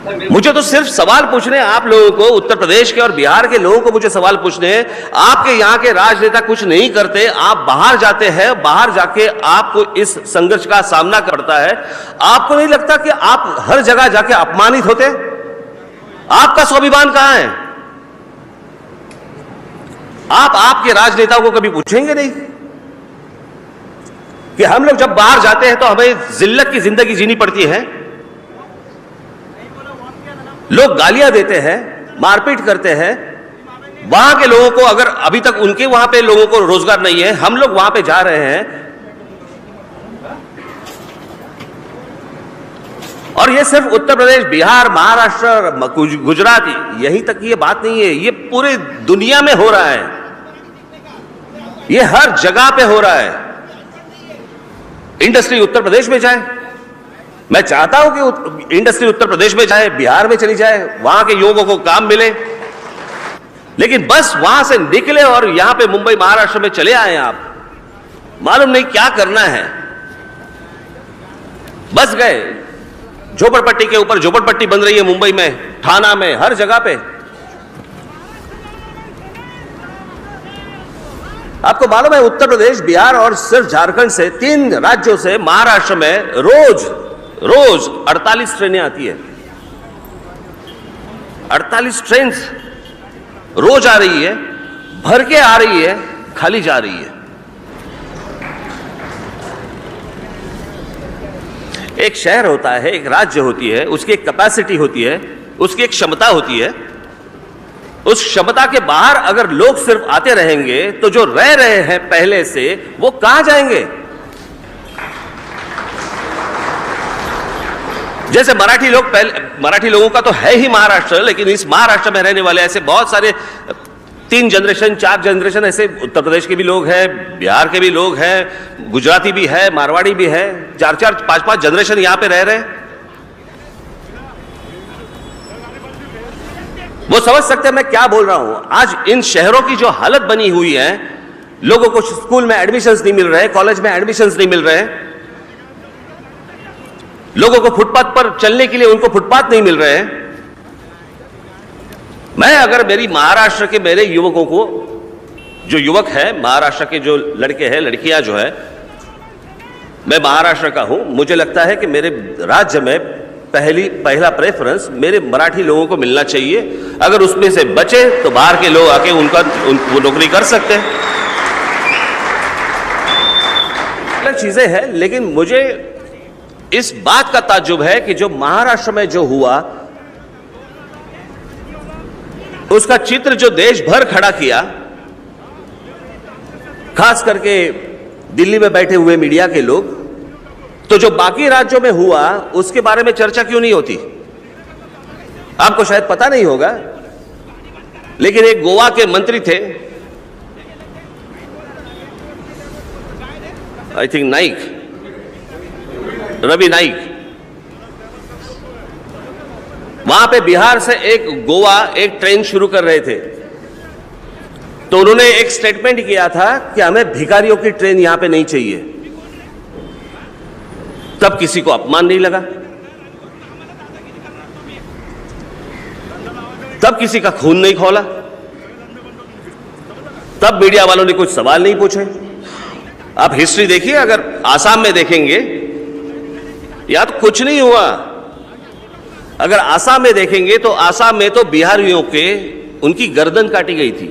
मुझे तो सिर्फ सवाल पूछने हैं आप लोगों को, उत्तर प्रदेश के और बिहार के लोगों को मुझे सवाल पूछने हैं। आपके यहां के राजनेता कुछ नहीं करते, आप बाहर जाते हैं, बाहर जाके आपको इस संघर्ष का सामना करता है। आपको नहीं लगता कि आप हर जगह जाके अपमानित होते? आपका स्वाभिमान कहां है? आप आपके राजनेताओं को कभी पूछेंगे नहीं कि हम लोग जब बाहर जाते हैं तो हमें जिल्लत की जिंदगी जीनी पड़ती है, लोग गालियां देते हैं, मारपीट करते हैं। वहां के लोगों को, अगर अभी तक उनके वहां पे लोगों को रोजगार नहीं है, हम लोग वहां पे जा रहे हैं। और ये सिर्फ उत्तर प्रदेश, बिहार, महाराष्ट्र, गुजरात, यहीं तक की ये बात नहीं है, ये पूरी दुनिया में हो रहा है, ये हर जगह पे हो रहा है। इंडस्ट्री उत्तर प्रदेश में जाए, मैं चाहता हूं कि इंडस्ट्री उत्तर प्रदेश में जाए, बिहार में चली जाए, वहां के युवकों को काम मिले, लेकिन बस वहां से निकले और यहां पे मुंबई, महाराष्ट्र में चले आए आप, मालूम नहीं क्या करना है, बस गए। झोपड़पट्टी के ऊपर झोपड़पट्टी बन रही है मुंबई में, ठाणा में, हर जगह पे। आपको मालूम है उत्तर प्रदेश, बिहार और सिर्फ झारखंड से, 3 राज्यों से महाराष्ट्र में रोज 48 ट्रेनें आती है। 48 ट्रेन रोज आ रही है, भर के आ रही है, खाली जा रही है। एक शहर होता है, एक राज्य होती है, उसकी एक कैपेसिटी होती है, उसकी एक क्षमता होती है। उस क्षमता के बाहर अगर लोग सिर्फ आते रहेंगे तो जो रह रहे हैं पहले से, वो कहां जाएंगे? जैसे मराठी लोग, पहले मराठी लोगों का तो है ही महाराष्ट्र, लेकिन इस महाराष्ट्र में रहने वाले ऐसे बहुत सारे 3 जनरेशन 4 जनरेशन ऐसे उत्तर प्रदेश के भी लोग हैं, बिहार के भी लोग हैं, गुजराती भी है, मारवाड़ी भी है, 4-4 5-5 जनरेशन यहां पे रह रहे हैं। वो समझ सकते हैं मैं क्या बोल रहा हूं। आज इन शहरों की जो हालत बनी हुई है, लोगों को स्कूल में एडमिशंस नहीं मिल रहे, कॉलेज में एडमिशंस नहीं मिल रहे, लोगों को फुटपाथ पर चलने के लिए उनको फुटपाथ नहीं मिल रहे हैं। मैं अगर मेरी महाराष्ट्र के मेरे युवकों को, जो युवक है महाराष्ट्र के, जो लड़के हैं लड़कियां जो है, मैं महाराष्ट्र का हूं, मुझे लगता है कि मेरे राज्य में पहला प्रेफरेंस मेरे मराठी लोगों को मिलना चाहिए। अगर उसमें से बचे तो बाहर के लोग आके वो नौकरी कर सकते हैं, अलग चीजें हैं। लेकिन मुझे इस बात का ताज्जुब है कि जो महाराष्ट्र में जो हुआ, उसका चित्र जो देश भर खड़ा किया, खास करके दिल्ली में बैठे हुए मीडिया के लोग, तो जो बाकी राज्यों में हुआ उसके बारे में चर्चा क्यों नहीं होती? आपको शायद पता नहीं होगा, लेकिन एक गोवा के मंत्री थे, आई थिंक नाइक, रवि नाइक, वहां पे बिहार से गोवा एक ट्रेन शुरू कर रहे थे, तो उन्होंने एक स्टेटमेंट किया था कि हमें भिखारियों की ट्रेन यहां पे नहीं चाहिए। तब किसी को अपमान नहीं लगा, तब किसी का खून नहीं खौला, तब मीडिया वालों ने कुछ सवाल नहीं पूछे। आप हिस्ट्री देखिए, अगर आसाम में देखेंगे या तो कुछ नहीं हुआ, अगर आसाम में देखेंगे तो आसाम में तो बिहारियों के उनकी गर्दन काटी गई थी,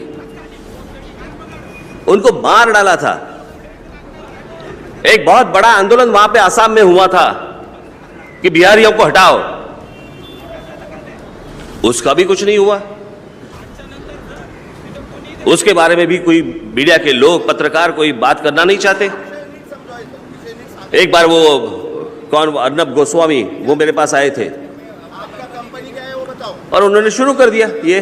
उनको मार डाला था। एक बहुत बड़ा आंदोलन वहां पे आसाम में हुआ था कि बिहारियों को हटाओ, उसका भी कुछ नहीं हुआ। उसके बारे में भी कोई मीडिया के लोग, पत्रकार कोई बात करना नहीं चाहते। एक बार वो कौन, अर्नब गोस्वामी, वो मेरे पास आए थे और उन्होंने शुरू कर दिया, ये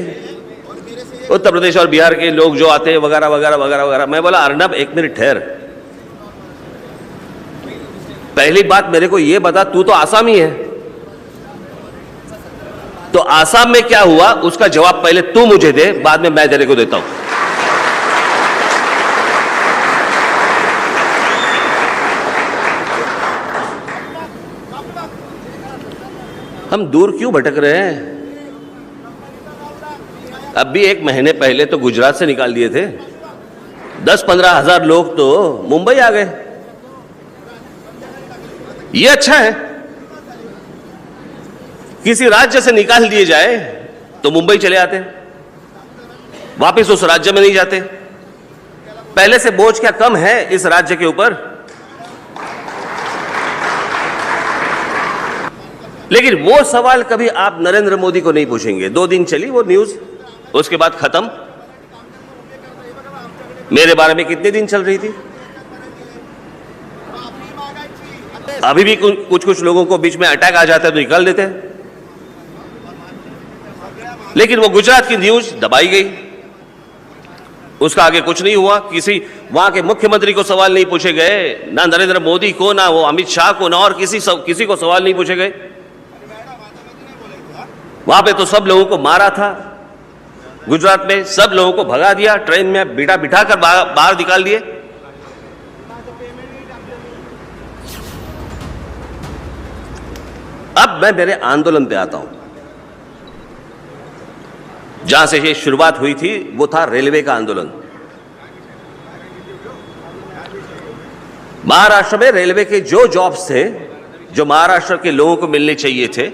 उत्तर प्रदेश और बिहार के लोग जो आते हैं वगैरह वगैरह वगैरह वगैरह। मैं बोला, अर्नब एक मिनट ठहर, पहली बात मेरे को ये बता, तू तो आसामी है, तो आसाम में क्या हुआ उसका जवाब पहले तू मुझे दे, बाद में मैं तेरे को देता हूं। हम दूर क्यों भटक रहे हैं? अब भी 1 महीने पहले तो गुजरात से निकाल दिए थे, 10-15 हजार लोग तो मुंबई आ गए। ये अच्छा है। किसी राज्य से निकाल दिए जाए तो मुंबई चले आते, वापस उस राज्य में नहीं जाते। पहले से बोझ क्या कम है इस राज्य के ऊपर? लेकिन वो सवाल कभी आप नरेंद्र मोदी को नहीं पूछेंगे। 2 दिन चली वो न्यूज, उसके बाद खत्म। मेरे बारे में कितने दिन चल रही थी? अभी भी कुछ लोगों को बीच में अटैक आ जाता है तो निकाल देते हैं। लेकिन वो गुजरात की न्यूज दबाई गई, उसका आगे कुछ नहीं हुआ। किसी वहां के मुख्यमंत्री को सवाल नहीं पूछे गए, ना नरेंद्र मोदी को, ना वो अमित शाह को, ना और किसी को सवाल नहीं पूछे गए। वहां पे तो सब लोगों को मारा था। गुजरात में सब लोगों को भगा दिया, ट्रेन में बिठा कर बाहर निकाल दिए। अब मैं मेरे आंदोलन पे आता हूं। जहां से ये शुरुआत हुई थी वो था रेलवे का आंदोलन। महाराष्ट्र में रेलवे के जो जॉब्स थे, जो महाराष्ट्र के लोगों को मिलने चाहिए थे,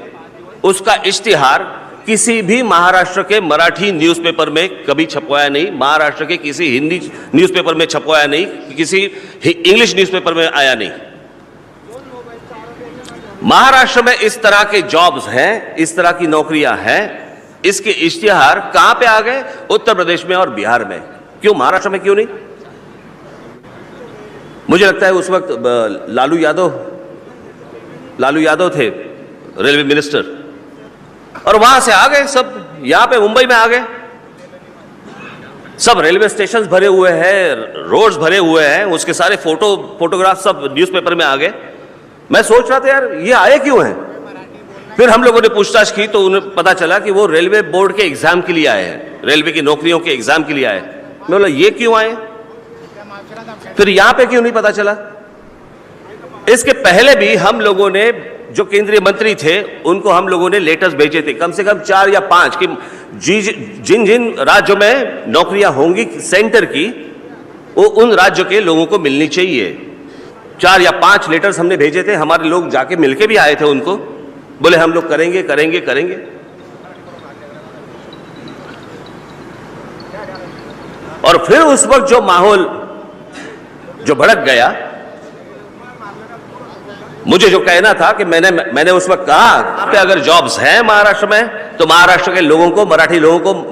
उसका इश्तिहार किसी भी महाराष्ट्र के मराठी न्यूज़पेपर में कभी छपवाया नहीं, महाराष्ट्र के किसी हिंदी न्यूज़पेपर में छपवाया नहीं, किसी इंग्लिश न्यूज़पेपर में आया नहीं। महाराष्ट्र में इस तरह के जॉब्स हैं, इस तरह की नौकरियां हैं, इसके इश्तिहार कहां पे आ गए? उत्तर प्रदेश में और बिहार में। क्यों महाराष्ट्र में क्यों नहीं? मुझे लगता है उस वक्त लालू यादव थे रेलवे मिनिस्टर, और वहां से आ गए सब, यहां पे मुंबई में आ गए। सब रेलवे स्टेशन भरे हुए हैं, रोड्स भरे हुए हैं, उसके सारे फोटोग्राफ सब न्यूज़पेपर में आ गए। मैं सोच रहा था यार ये आए क्यों हैं? फिर हम लोगों ने पूछताछ की तो उन्हें पता चला कि वो रेलवे बोर्ड के एग्जाम के लिए आए हैं, रेलवे की नौकरियों के एग्जाम के लिए आए। मैं बोला ये क्यों आए? फिर यहां पे क्यों नहीं पता चला? इसके पहले भी हम लोगों ने, जो केंद्रीय मंत्री थे, उनको हम लोगों ने लेटर्स भेजे थे, कम से कम 4 या 5, कि जिन जिन राज्यों में नौकरियां होंगी सेंटर की, वो उन राज्यों के लोगों को मिलनी चाहिए। 4 या 5 लेटर्स हमने भेजे थे। हमारे लोग जाके मिलके भी आए थे उनको, बोले हम लोग करेंगे करेंगे करेंगे। और फिर उस वक्त जो माहौल जो भड़क गया, मुझे जो कहना था कि मैंने उस वक्त कहा कि अगर जॉब्स हैं महाराष्ट्र में तो महाराष्ट्र के लोगों को,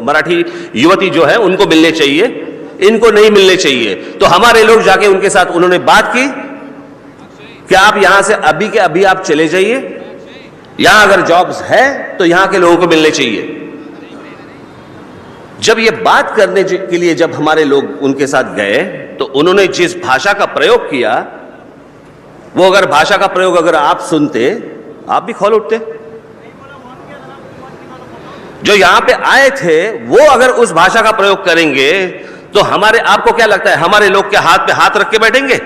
मराठी युवती जो है उनको मिलने चाहिए, इनको नहीं मिलने चाहिए। तो हमारे लोग जाके उनके साथ उन्होंने बात की कि आप यहां से अभी के अभी आप चले जाइए, यहां अगर जॉब्स है तो यहां के लोगों को मिलने चाहिए। जब ये बात करने के लिए जब हमारे लोग उनके साथ गए तो उन्होंने जिस भाषा का प्रयोग किया, वो अगर भाषा का प्रयोग अगर आप सुनते, आप भी खौल उठते। जो यहां पे आए थे वो अगर उस भाषा का प्रयोग करेंगे तो आपको क्या लगता है हमारे लोग के हाथ पे हाथ रख के बैठेंगे?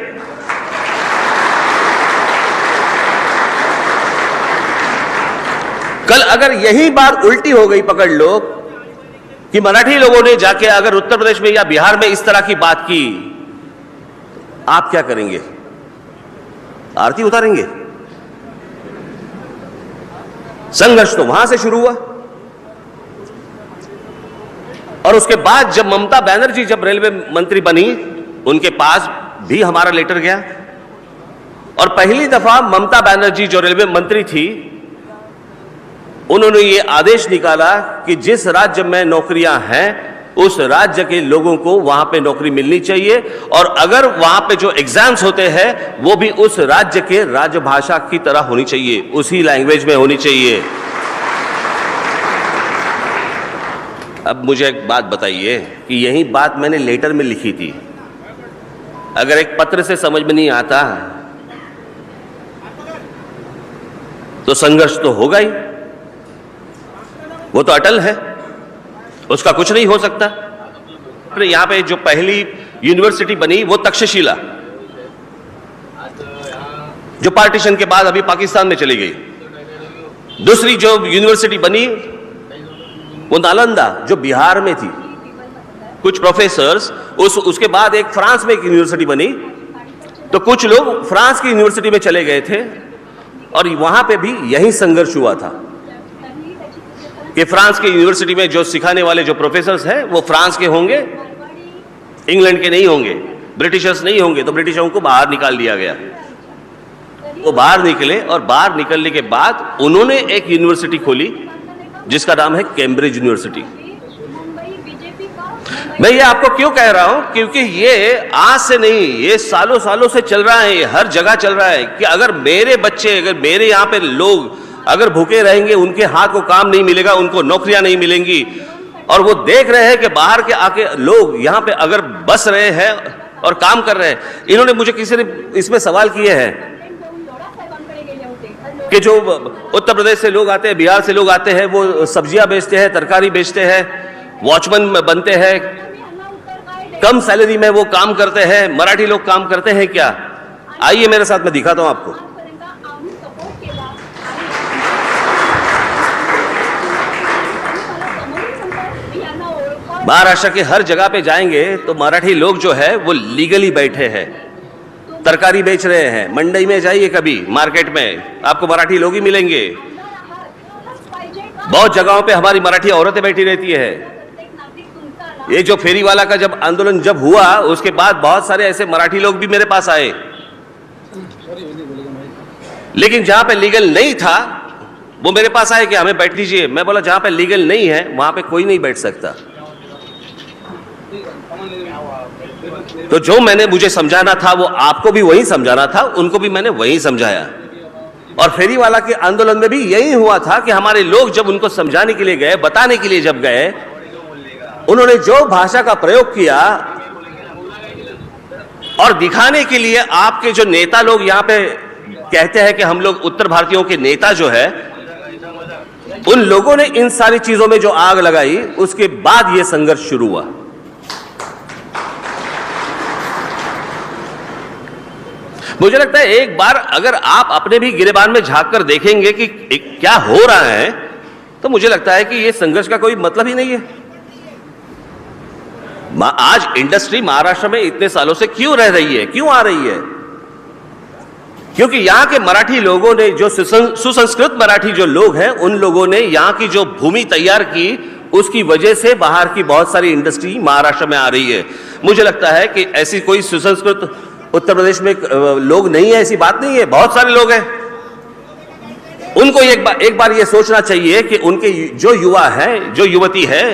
कल अगर यही बात उल्टी हो गई, पकड़ लो, कि मराठी लोगों ने जाके अगर उत्तर प्रदेश में या बिहार में इस तरह की बात की, आप क्या करेंगे? आरती उतारेंगे? संघर्ष तो वहां से शुरू हुआ। और उसके बाद जब ममता बनर्जी जब रेलवे मंत्री बनी, उनके पास भी हमारा लेटर गया, और पहली दफा ममता बनर्जी जो रेलवे मंत्री थी, उन्होंने ये आदेश निकाला कि जिस राज्य में नौकरियां हैं उस राज्य के लोगों को वहां पे नौकरी मिलनी चाहिए, और अगर वहां पे जो एग्जाम्स होते हैं वो भी उस राज्य के राजभाषा की तरह होनी चाहिए, उसी लैंग्वेज में होनी चाहिए। अब मुझे एक बात बताइए कि यही बात मैंने लेटर में लिखी थी, अगर एक पत्र से समझ में नहीं आता तो संघर्ष तो होगा ही, वो तो अटल है, उसका कुछ नहीं हो सकता। यहां पे जो पहली यूनिवर्सिटी बनी वो तक्षशिला, जो पार्टीशन के बाद अभी पाकिस्तान में चली गई, दूसरी जो यूनिवर्सिटी बनी वो नालंदा, जो बिहार में थी, कुछ प्रोफेसर्स, उसके बाद एक फ्रांस में एक यूनिवर्सिटी बनी, तो कुछ लोग फ्रांस की यूनिवर्सिटी में चले गए थे और वहां पे भी यही संघर्ष हुआ था कि फ्रांस की यूनिवर्सिटी में जो सिखाने वाले जो प्रोफेसर्स हैं वो फ्रांस के होंगे, इंग्लैंड के नहीं होंगे, ब्रिटिशर्स नहीं होंगे, तो ब्रिटिशरों को बाहर निकाल दिया गया। वो बाहर निकले और बाहर निकलने के बाद उन्होंने एक यूनिवर्सिटी खोली जिसका नाम है कैम्ब्रिज यूनिवर्सिटी। मैं ये आपको क्यों कह रहा हूं, क्योंकि ये आज से नहीं, ये सालों सालों से चल रहा है, ये हर जगह चल रहा है कि अगर मेरे बच्चे, अगर मेरे यहाँ पे लोग अगर भूखे रहेंगे, उनके हाथ को काम नहीं मिलेगा, उनको नौकरियां नहीं मिलेंगी, और वो देख रहे हैं कि बाहर के आके लोग यहाँ पे अगर बस रहे हैं और काम कर रहे हैं। इन्होंने मुझे किसी ने इसमें सवाल किए हैं कि जो उत्तर प्रदेश से लोग आते हैं, बिहार से लोग आते हैं, वो सब्जियां बेचते हैं, तरकारी बेचते हैं, वॉचमैन बनते हैं, कम सैलरी में वो काम करते हैं, मराठी लोग काम करते हैं क्या? आइए मेरे साथ, मैं दिखाता हूं आपको। महाराष्ट्र के हर जगह पे जाएंगे तो मराठी लोग जो है वो लीगली बैठे हैं, तरकारी बेच रहे हैं। मंडी में जाइए कभी, मार्केट में आपको मराठी लोग ही मिलेंगे। बहुत जगहों पे हमारी मराठी औरतें बैठी रहती है। ये जो फेरी वाला का जब आंदोलन जब हुआ, उसके बाद बहुत सारे ऐसे मराठी लोग भी मेरे पास आए, लेकिन जहां पे लीगल नहीं था वो मेरे पास आए कि हमें बैठ लीजिए। मैं बोला जहां पे लीगल नहीं है वहां पे कोई नहीं बैठ सकता। तो जो मैंने मुझे समझाना था वो आपको भी वही समझाना था, उनको भी मैंने वही समझाया। और फेरी वाला के आंदोलन में भी यही हुआ था कि हमारे लोग जब उनको समझाने के लिए गए, बताने के लिए जब गए, उन्होंने जो भाषा का प्रयोग किया और दिखाने के लिए आपके जो नेता लोग यहां पे कहते हैं कि हम लोग उत्तर भारतीयों के नेता जो है, उन लोगों ने इन सारी चीजों में जो आग लगाई, उसके बाद यह संघर्ष शुरू हुआ। मुझे लगता है एक बार अगर आप अपने भी गिरेबान में झांक कर देखेंगे कि क्या हो रहा है, तो मुझे लगता है कि यह संघर्ष का कोई मतलब ही नहीं है। आज इंडस्ट्री महाराष्ट्र में इतने सालों से क्यों रह रही है, क्यों आ रही है? क्योंकि यहां के मराठी लोगों ने, जो सुसंस्कृत मराठी जो लोग हैं, उन लोगों ने यहां की जो भूमि तैयार की, उसकी वजह से बाहर की बहुत सारी इंडस्ट्री महाराष्ट्र में आ रही है। मुझे लगता है कि ऐसी कोई सुसंस्कृत उत्तर प्रदेश में लोग नहीं है, ऐसी बात नहीं है, बहुत सारे लोग हैं। उनको एक बार ये सोचना चाहिए कि उनके जो युवा हैं, जो युवती है,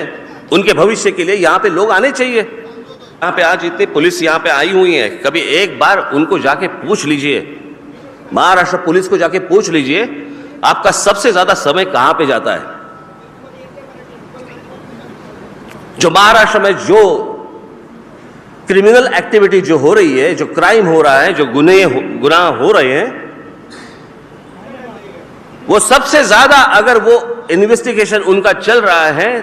उनके भविष्य के लिए यहां पे लोग आने चाहिए। यहां पे आज इतनी पुलिस यहां पे आई हुई है, कभी एक बार उनको जाके पूछ लीजिए, महाराष्ट्र पुलिस को जाके पूछ लीजिए, आपका सबसे ज्यादा समय कहां पे जाता है? जो महाराष्ट्र में जो क्रिमिनल एक्टिविटी जो हो रही है, जो क्राइम हो रहा है, जो गुनाह हो रहे हैं, वो सबसे ज्यादा अगर वो इन्वेस्टिगेशन उनका चल रहा है